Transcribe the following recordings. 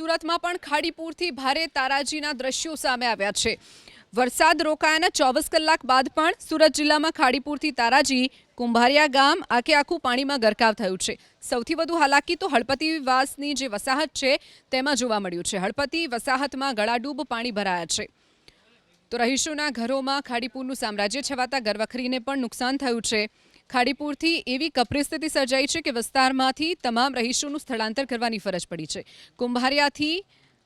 સુરતમાં પણ ખાડીપુરથી ભારે તારાજીના દ્રશ્યો સામે આવ્યા છે। વરસાદ રોકાયાના 24 કલાક બાદ પણ સુરત જિલ્લામાં ખાડીપુરથી તારાજી કુંભારિયા ગામ આખું પાણીમાં ગરકાવ થયું છે। સૌથી વધુ હાલાકી તો હળપતિવાસની જે વસાહત છે તેમાં જોવા મળ્યું છે। હળપતિ વસાહતમાં ગળાડૂબ પાણી ભરાયા છે તો રહીશોના ઘરોમાં ખાડીપુરનું સામ્રાજ્ય છવાતા ઘરવખરીને પણ નુકસાન થયું છે। ખાડીપુરથી એવી કપરી સ્થિતિ સર્જાઈ છે કે વિસ્તારમાંથી તમામ રહીશોનું સ્થળાંતર કરવાની ફરજ પડી છે। કુંભારિયાથી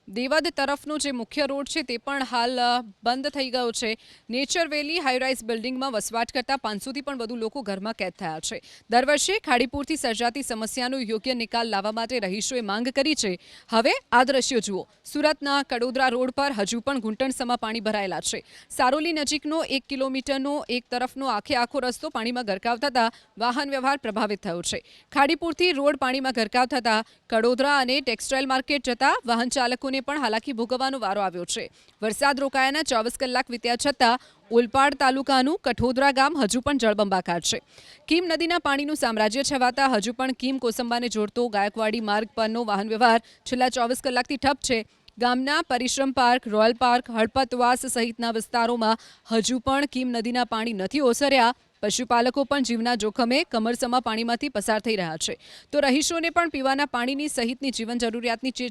દેવદ તરફનો જે મુખ્ય રોડ છે તે પણ હાલ બંધ થઈ ગયો છે। નેચર વેલી હાઈરાઇઝ બિલ્ડિંગમાં વસવાટ કરતા 500થી પણ વધુ લોકો ઘરમાં કેદ થયા છે। દર વર્ષે ખાડીપુરથી સર્જાતી સમસ્યાનો યોગ્ય નિકાલ લાવવા માટે રહીશોએ માંગ કરી છે। હવે આ દ્રશ્યો જુઓ। સુરતના કડોદરા રોડ પર હજુ પણ ઘૂંટણસમાં પાણી ભરાયેલા છે। સારોલી નજીકનો 1 કિલોમીટરનો એક તરફનો આખો રસ્તો પાણીમાં ગરકાવ થતા વાહન વ્યવહાર પ્રભાવિત થયો છે। ખાડીપુરથી રોડ પાણીમાં ગરકાવ થતા કડોદરા અને ટેક્સટાઇલ માર્કેટ જતા વાહન ચાલકો પણ હાલાકી ભોગવવાનો વારો આવ્યો છે। વરસાદ રોકાયાના 24 કલાક વીત્યા છતાં ઓલપાડ તાલુકાનું કઠોદરા ગામ હજુ પણ જળબંબાકાર છે। કીમ નદીના પાણીનું સામ્રાજ્ય છવાતા હજુ પણ કીમ કોસંબાને જોડતો ગાયકવાડી માર્ગ પરનો વાહન વ્યવહાર છેલ્લા 24 કલાકથી ઠપ છે। ગામના પરિશ્રમ પાર્ક, રોયલ પાર્ક, હળપતવાસ સહિતના વિસ્તારોમાં હજુ પણ કીમ નદીના પાણી નથી ઓસર્યા। પશુપાલકો પણ જીવના જોખમે કમરસમા પાણીમાંથી પસાર થઈ રહ્યા છે તો રહીશોને પણ પીવાના પાણીની સહિતની જીવન જરૂરિયાતની જે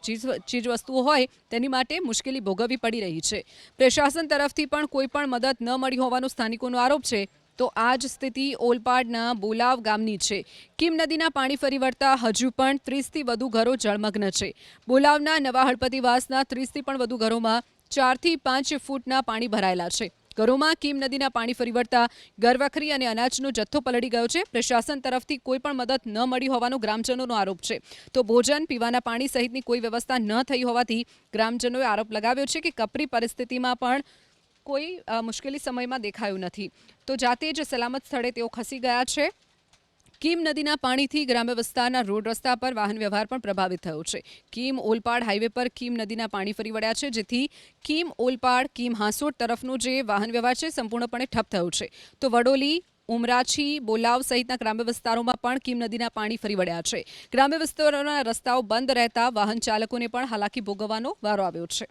ચીજવસ્તુઓ હોય તેની માટે મુશ્કેલી ભોગવવી પડી રહી છે। પ્રશાસન તરફથી પણ કોઈ પણ મદદ ન મળી હોવાનો સ્થાનિકોનો આરોપ છે। તો આ જ સ્થિતિ ઓલપાડના બોલાવ ગામની છે। કીમ નદીના પાણી ફરી વળતા હજુ પણ 30થી વધુ ઘરો જળમગ્ન છે। બોલાવના નવા હળપતિવાસના 30થી પણ વધુ ઘરોમાં 4 થી 5 ફૂટના પાણી ભરાયેલા છે। ઘરોમાં કીમ નદીના પાણી ફરી વળતા ઘરવખરી અને અનાજનો જથ્થો પલળી ગયો છે। પ્રશાસન તરફથી કોઈ પણ મદદ ન મળી હોવાનો ગ્રામજનોનો આરોપ છે તો ભોજન પીવાના પાણી સહિતની કોઈ વ્યવસ્થા ન થઈ હોવાથી ગ્રામજનોએ આરોપ લગાવ્યો છે કે કપરી પરિસ્થિતિમાં પણ કોઈ મુશ્કેલી સમયમાં દેખાયું નથી તો જાતે જ સલામત સ્થળે તેઓ ખસી ગયા છે। કીમ નદીના પાણીથી ગ્રામ્ય વિસ્તારના રોડ રસ્તા પર વાહન વ્યવહાર પણ પ્રભાવિત થયો છે। કીમ ઓલપાડ હાઈવે પર કીમ નદીના પાણી ફરી વળ્યા છે જેથી કીમ ઓલપાડ કીમ હાંસોટ તરફનો જે વાહન વ્યવહાર છે સંપૂર્ણપણે ઠપ થયો છે તો વડોલી ઉમરાછી બોલાવ સહિતના ગ્રામ્ય વિસ્તારોમાં પણ કીમ નદીના પાણી ફરી વળ્યા છે। ગ્રામ્ય વિસ્તારોના રસ્તાઓ બંધ રહેતા વાહન ચાલકોને પણ હાલાકી ભોગવવાનો વારો આવ્યો છે।